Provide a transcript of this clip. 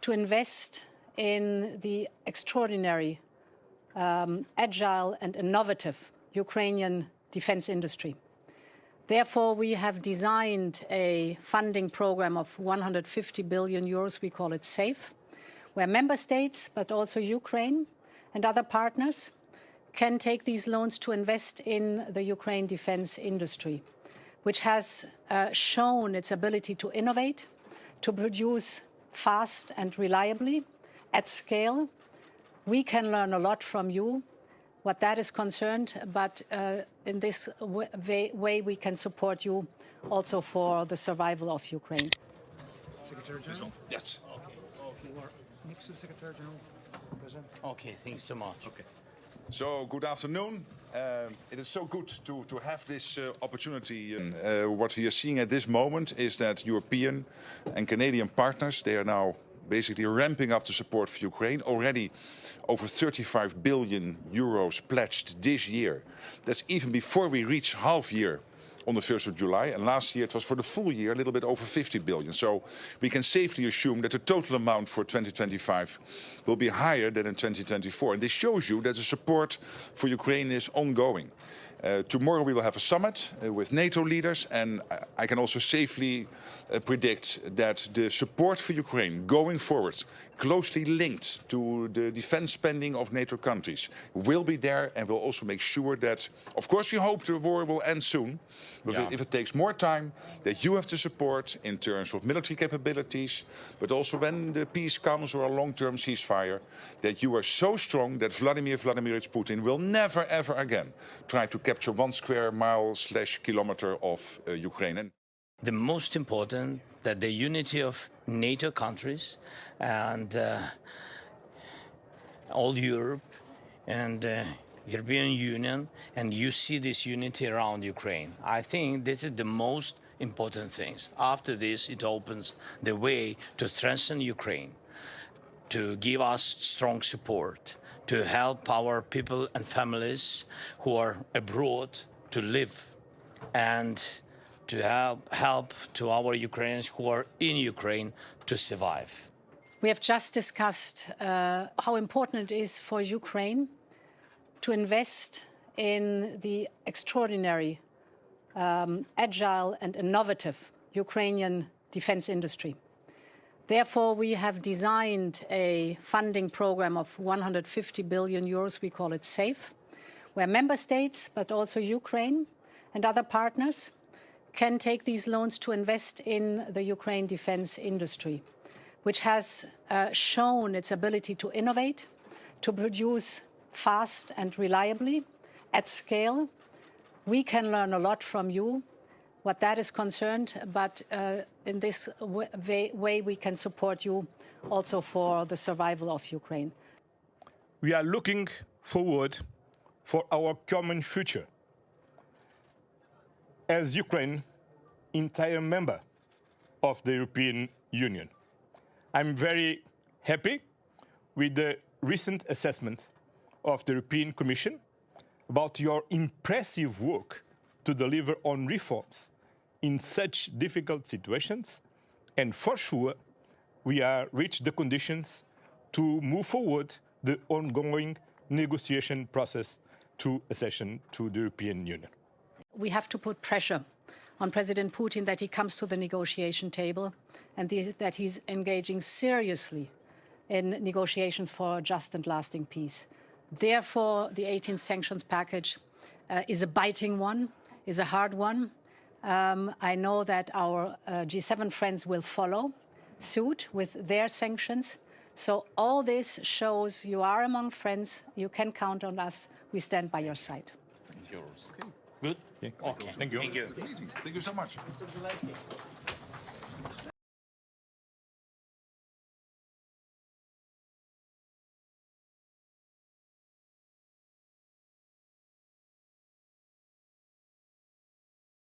to invest in the extraordinary, agile and innovative Ukrainian defense industry. Therefore, we have designed a funding program of 150 billion euros, we call it SAFE, where member states, but also Ukraine and other partners, can take these loans to invest in the Ukraine defense industry, which has shown its ability to innovate, to produce fast and reliably at scale. We can learn a lot from you, what that is concerned, but in this way we can support you also for the survival of Ukraine. Secretary General? Yes. Okay. Next to the Secretary General. Present. Okay, thanks so much. Okay. So, good afternoon. It is so good to have this opportunity. What we are seeing at this moment is that European and Canadian partners, they are now basically ramping up the support for Ukraine. Already over 35 billion euros pledged this year. That's even before we reach half year on the 1st of July. And last year it was for the full year a little bit over 50 billion. So we can safely assume that the total amount for 2025 will be higher than in 2024. And this shows you that the support for Ukraine is ongoing. Tomorrow we will have a summit with NATO leaders, and I can also safely predict that the support for Ukraine going forward, closely linked to the defense spending of NATO countries, will be there, and will also make sure that, of course we hope the war will end soon, but if it takes more time, that you have the support in terms of military capabilities, but also when the peace comes or a long-term ceasefire, that you are so strong that Vladimir Putin will never ever again try to capture 1 square mile / kilometer of Ukraine. The most important that the unity of NATO countries and all Europe and European Union, and you see this unity around Ukraine. I think this is the most important things. After this, it opens the way to strengthen Ukraine, to give us strong support, to help our people and families who are abroad to live, and to help to our Ukrainians who are in Ukraine to survive. We have just discussed how important it is for Ukraine to invest in the extraordinary, agile and innovative Ukrainian defense industry. Therefore, we have designed a funding program of 150 billion euros, we call it SAFE, where member states, but also Ukraine and other partners, can take these loans to invest in the Ukraine defense industry, which has shown its ability to innovate, to produce fast and reliably at scale. We can learn a lot from you, what that is concerned, but in this way we can support you also for the survival of Ukraine. We are looking forward for our common future. As Ukraine, entire member of the European Union, I'm very happy with the recent assessment of the European Commission about your impressive work to deliver on reforms in such difficult situations, and for sure we are reached the conditions to move forward the ongoing negotiation process to accession to the European Union. We have to put pressure on President Putin that he comes to the negotiation table and that he's engaging seriously in negotiations for a just and lasting peace. Therefore, the 18th sanctions package is a biting one, is a hard one. I know that our G7 friends will follow suit with their sanctions. So all this shows you are among friends. You can count on us. We stand by your side. Yours. Okay. Good? Okay. Okay. Thank you. Thank you. Thank you so much.